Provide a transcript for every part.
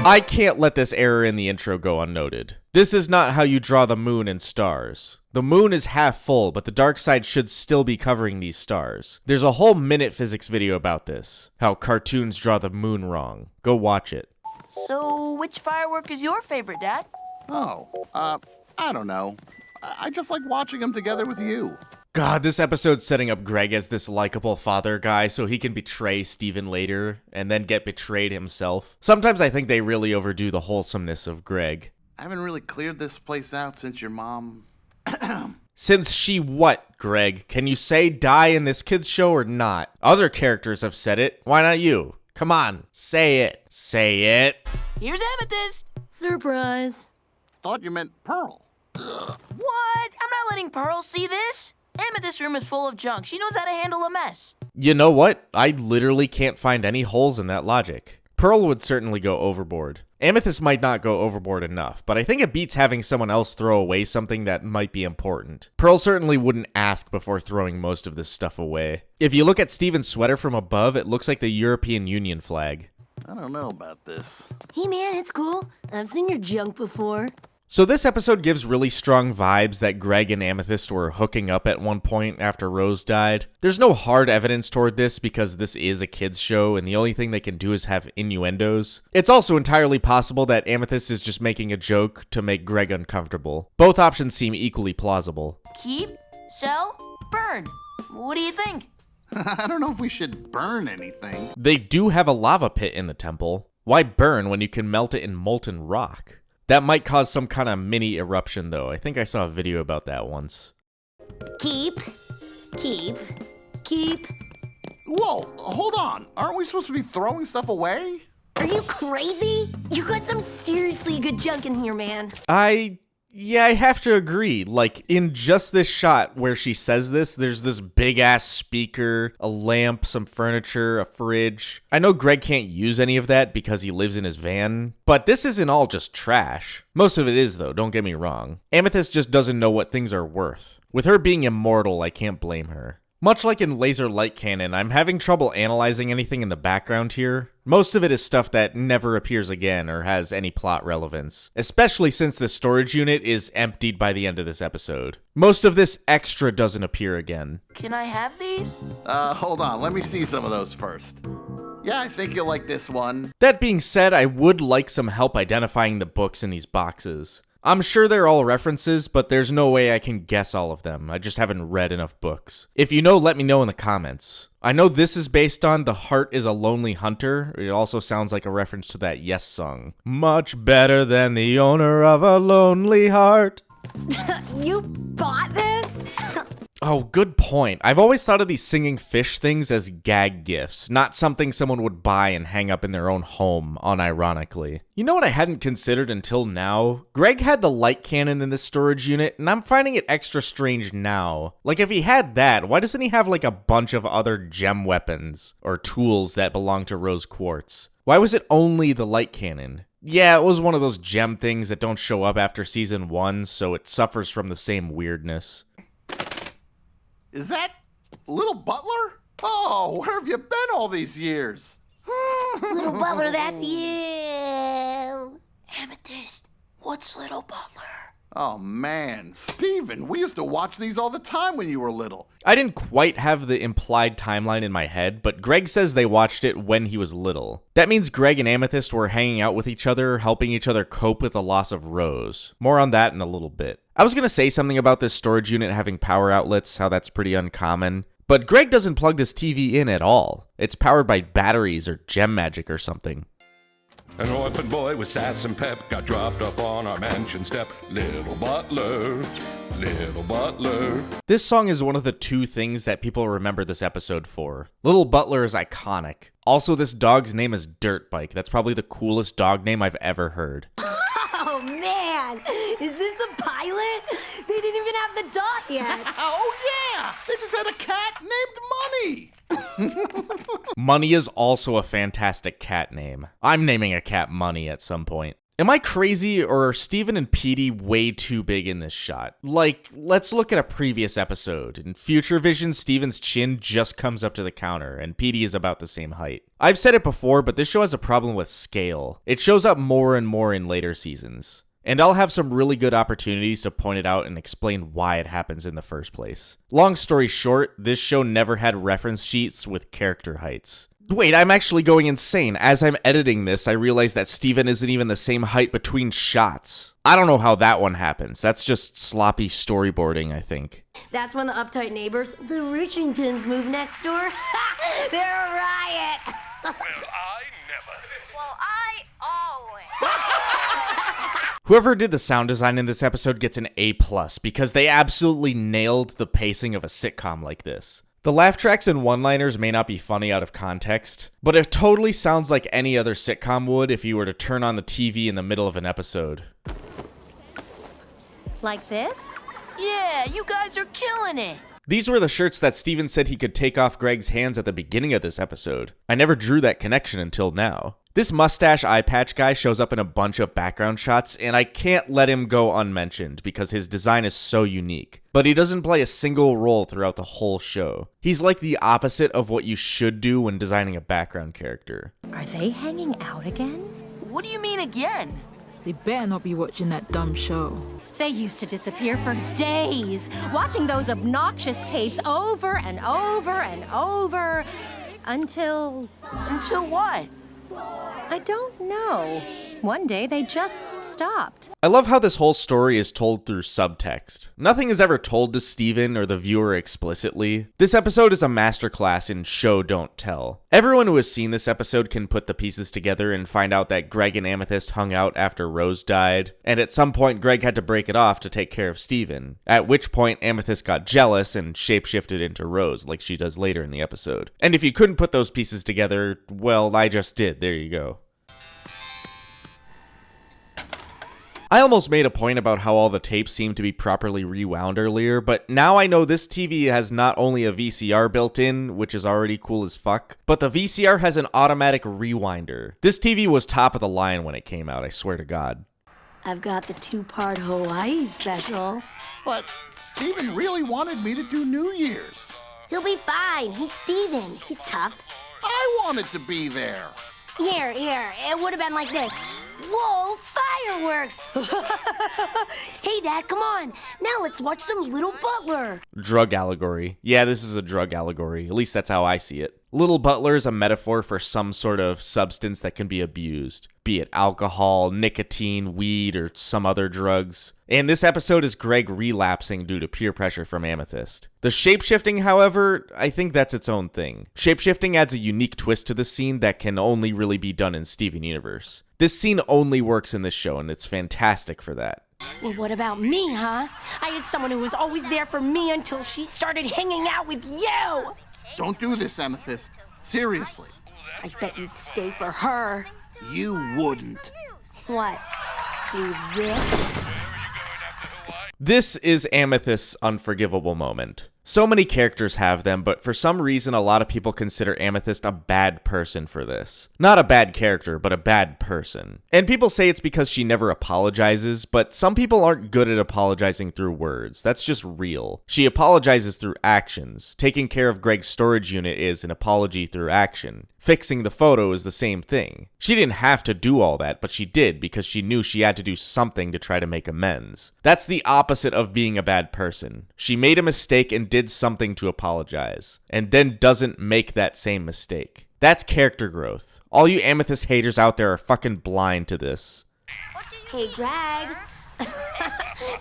I can't let this error in the intro go unnoted. This is not how you draw the moon and stars. The moon is half full, but the dark side should still be covering these stars. There's a whole minute physics video about this, how cartoons draw the moon wrong. Go watch it. So, which firework is your favorite, Dad? I don't know. I just like watching them together with you. God, this episode's setting up Greg as this likable father guy so he can betray Steven later and then get betrayed himself. Sometimes I think they really overdo the wholesomeness of Greg. I haven't really cleared this place out since your mom... Since she what, Greg? Can you say die in this kid's show or not? Other characters have said it. Why not you? Come on, say it. Say it. Here's Amethyst. Surprise. Thought you meant Pearl. What? I'm not letting Pearl see this. Amethyst's room is full of junk. She knows how to handle a mess. You know what? I literally can't find any holes in that logic. Pearl would certainly go overboard. Amethyst might not go overboard enough, but I think it beats having someone else throw away something that might be important. Pearl certainly wouldn't ask before throwing most of this stuff away. If you look at Steven's sweater from above, it looks like the European Union flag. I don't know about this. Hey man, it's cool. I've seen your junk before. So this episode gives really strong vibes that Greg and Amethyst were hooking up at one point after Rose died. There's no hard evidence toward this because this is a kids show and the only thing they can do is have innuendos. It's also entirely possible that Amethyst is just making a joke to make Greg uncomfortable. Both options seem equally plausible. Keep, sell, burn. What do you think? I don't know if we should burn anything. They do have a lava pit in the temple. Why burn when you can melt it in molten rock? That might cause some kind of mini eruption, though. I think I saw a video about that once. Keep. Whoa, hold on. Aren't we supposed to be throwing stuff away? Are you crazy? You got some seriously good junk in here, man. Yeah, I have to agree. Like, in just this shot where she says this, there's this big-ass speaker, a lamp, some furniture, a fridge. I know Greg can't use any of that because he lives in his van, but this isn't all just trash. Most of it is, though, don't get me wrong. Amethyst just doesn't know what things are worth. With her being immortal, I can't blame her. Much like in Laser Light Cannon, I'm having trouble analyzing anything in the background here. Most of it is stuff that never appears again or has any plot relevance, especially since the storage unit is emptied by the end of this episode. Most of this extra doesn't appear again. Can I have these? Hold on. Let me see some of those first. Yeah, I think you'll like this one. That being said, I would like some help identifying the books in these boxes. I'm sure they're all references, but there's no way I can guess all of them. I just haven't read enough books. If you know, let me know in the comments. I know this is based on The Heart is a Lonely Hunter. It also sounds like a reference to that Yes song. Much better than the owner of a lonely heart. You bought this? Oh, good point. I've always thought of these singing fish things as gag gifts, not something someone would buy and hang up in their own home, unironically. You know what I hadn't considered until now? Greg had the light cannon in this storage unit, and I'm finding it extra strange now. Like, if he had that, why doesn't he have like a bunch of other gem weapons or tools that belong to Rose Quartz? Why was it only the light cannon? Yeah, it was one of those gem things that don't show up after season 1, so it suffers from the same weirdness. Is that Little Butler? Oh, where have you been all these years? Little Butler, that's you. Amethyst, what's Little Butler? Oh, man. Steven, we used to watch these all the time when you were little. I didn't quite have the implied timeline in my head, but Greg says they watched it when he was little. That means Greg and Amethyst were hanging out with each other, helping each other cope with the loss of Rose. More on that in a little bit. I was going to say something about this storage unit having power outlets, how that's pretty uncommon, but Greg doesn't plug this TV in at all. It's powered by batteries or gem magic or something. An orphan boy with sass and pep got dropped off on our mansion step. Little Butler, Little Butler. This song is one of the two things that people remember this episode for. Little Butler is iconic. Also, this dog's name is Dirtbike. That's probably the coolest dog name I've ever heard. Oh man, is this a pilot? They didn't even have the dot yet. Oh, yeah! They just had a cat named Money! Money is also a fantastic cat name. I'm naming a cat Money at some point. Am I crazy, or are Steven and Petey way too big in this shot? Like, let's look at a previous episode. In Future Vision, Steven's chin just comes up to the counter, and Petey is about the same height. I've said it before, but this show has a problem with scale. It shows up more and more in later seasons. And I'll have some really good opportunities to point it out and explain why it happens in the first place. Long story short, this show never had reference sheets with character heights. Wait, I'm actually going insane. As I'm editing this, I realize that Steven isn't even the same height between shots. I don't know how that one happens. That's just sloppy storyboarding, I think. That's when the uptight neighbors, the Richingtons, move next door. They're a riot. Well, I never. Well, I always. Whoever did the sound design in this episode gets an A+, because they absolutely nailed the pacing of a sitcom like this. The laugh tracks and one-liners may not be funny out of context, but it totally sounds like any other sitcom would if you were to turn on the TV in the middle of an episode. Like this? Yeah, you guys are killing it. These were the shirts that Steven said he could take off Greg's hands at the beginning of this episode. I never drew that connection until now. This mustache eye patch guy shows up in a bunch of background shots, and I can't let him go unmentioned because his design is so unique. But he doesn't play a single role throughout the whole show. He's like the opposite of what you should do when designing a background character. Are they hanging out again? What do you mean again? They better not be watching that dumb show. They used to disappear for days, watching those obnoxious tapes over and over and over, until Until what? I don't know. One day they just stopped. I love how this whole story is told through subtext. Nothing is ever told to Steven or the viewer explicitly. This episode is a masterclass in show don't tell. Everyone who has seen this episode can put the pieces together and find out that Greg and Amethyst hung out after Rose died, and at some point Greg had to break it off to take care of Steven, at which point Amethyst got jealous and shapeshifted into Rose like she does later in the episode. And if you couldn't put those pieces together, well, I just did. There you go. I almost made a point about how all the tapes seemed to be properly rewound earlier, but now I know this TV has not only a VCR built in, which is already cool as fuck, but the VCR has an automatic rewinder. This TV was top of the line when it came out, I swear to God. I've got the 2-part Hawaii special. But Steven really wanted me to do New Year's. He'll be fine. He's Steven. He's tough. I wanted to be there. Here, it would have been like this. Whoa, fireworks! Hey, Dad, come on. Now let's watch some Little Butler. Drug allegory. Yeah, this is a drug allegory. At least that's how I see it. Little Butler is a metaphor for some sort of substance that can be abused, be it alcohol, nicotine, weed, or some other drugs. And this episode is Greg relapsing due to peer pressure from Amethyst. The shapeshifting, however, I think that's its own thing. Shapeshifting adds a unique twist to the scene that can only really be done in Steven Universe. This scene only works in this show, and it's fantastic for that. Well, what about me, huh? I had someone who was always there for me until she started hanging out with you. Don't do this, Amethyst. Seriously. I bet you'd stay for her. You wouldn't. What? Do this? This is Amethyst's unforgivable moment. So many characters have them, but for some reason a lot of people consider Amethyst a bad person for this. Not a bad character, but a bad person. And people say it's because she never apologizes, but some people aren't good at apologizing through words. That's just real. She apologizes through actions. Taking care of Greg's storage unit is an apology through action. Fixing the photo is the same thing. She didn't have to do all that, but she did because she knew she had to do something to try to make amends. That's the opposite of being a bad person. She made a mistake and did something to apologize, and then doesn't make that same mistake. That's character growth. All you Amethyst haters out there are fucking blind to this. Hey, Greg.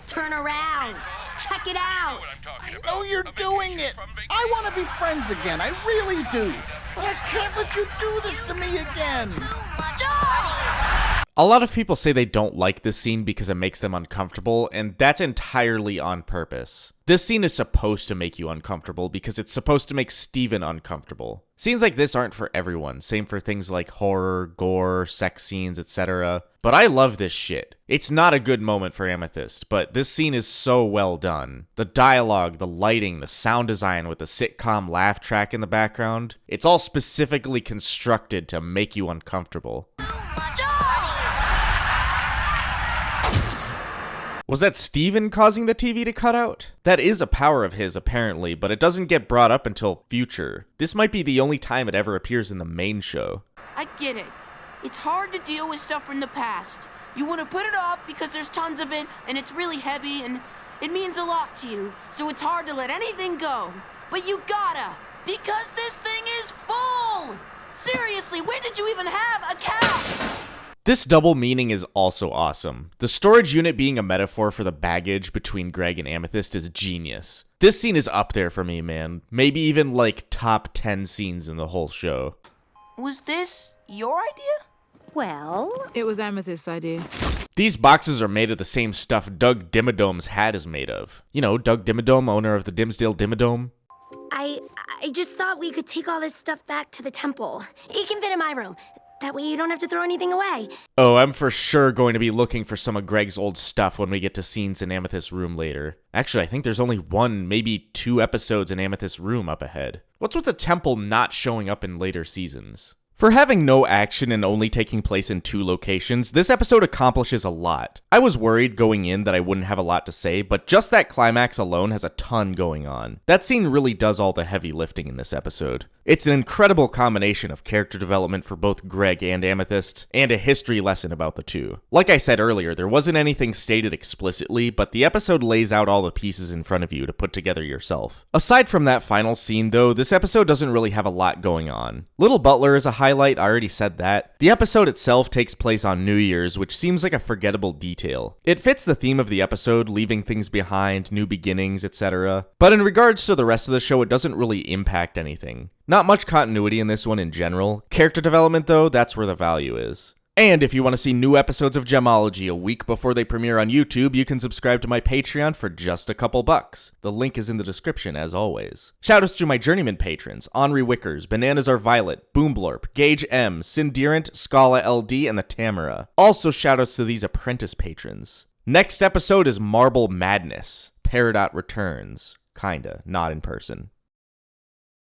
Turn around. Check it out. I know you're doing it. I want to be friends again. I really do. But I can't let you do this to me again. Stop! A lot of people say they don't like this scene because it makes them uncomfortable, and that's entirely on purpose. This scene is supposed to make you uncomfortable because it's supposed to make Steven uncomfortable. Scenes like this aren't for everyone, same for things like horror, gore, sex scenes, etc. But I love this shit. It's not a good moment for Amethyst, but this scene is so well done. The dialogue, the lighting, the sound design with the sitcom laugh track in the background, it's all specifically constructed to make you uncomfortable. Stop! Was that Steven causing the TV to cut out? That is a power of his, apparently, but it doesn't get brought up until future. This might be the only time it ever appears in the main show. I get it. It's hard to deal with stuff from the past. You want to put it off because there's tons of it, and it's really heavy, and it means a lot to you, so it's hard to let anything go. But you gotta, because this thing is full! Seriously, when did you even have a cow? This double meaning is also awesome. The storage unit being a metaphor for the baggage between Greg and Amethyst is genius. This scene is up there for me, man. Maybe even like top 10 scenes in the whole show. Was this your idea? Well, It was Amethyst's idea. These boxes are made of the same stuff Doug Dimmadome's hat is made of. You know, Doug Dimmadome, owner of the Dimsdale Dimmadome. I just thought we could take all this stuff back to the temple. It can fit in my room. That way you don't have to throw anything away. Oh, I'm for sure going to be looking for some of Greg's old stuff when we get to scenes in Amethyst's room later. Actually, I think there's only one, maybe 2 episodes in Amethyst's room up ahead. What's with the temple not showing up in later seasons? For having no action and only taking place in 2 locations, this episode accomplishes a lot. I was worried going in that I wouldn't have a lot to say, but just that climax alone has a ton going on. That scene really does all the heavy lifting in this episode. It's an incredible combination of character development for both Greg and Amethyst, and a history lesson about the two. Like I said earlier, there wasn't anything stated explicitly, but the episode lays out all the pieces in front of you to put together yourself. Aside from that final scene though, this episode doesn't really have a lot going on. Little Butler is a highlight, I already said that. The episode itself takes place on New Year's, which seems like a forgettable detail. It fits the theme of the episode, leaving things behind, new beginnings, etc. But in regards to the rest of the show, it doesn't really impact anything. Not much continuity in this one in general. Character development though, that's where the value is. And if you want to see new episodes of Gemology a week before they premiere on YouTube, you can subscribe to my Patreon for just a couple bucks. The link is in the description as always. Shoutouts to my journeyman patrons, Henri Wickers, Bananas Are Violet, Boomblorp, Gage M, Cinderant, Scala LD, and the Tamara. Also shoutouts to these apprentice patrons. Next episode is Marble Madness. Peridot returns. Kinda, not in person.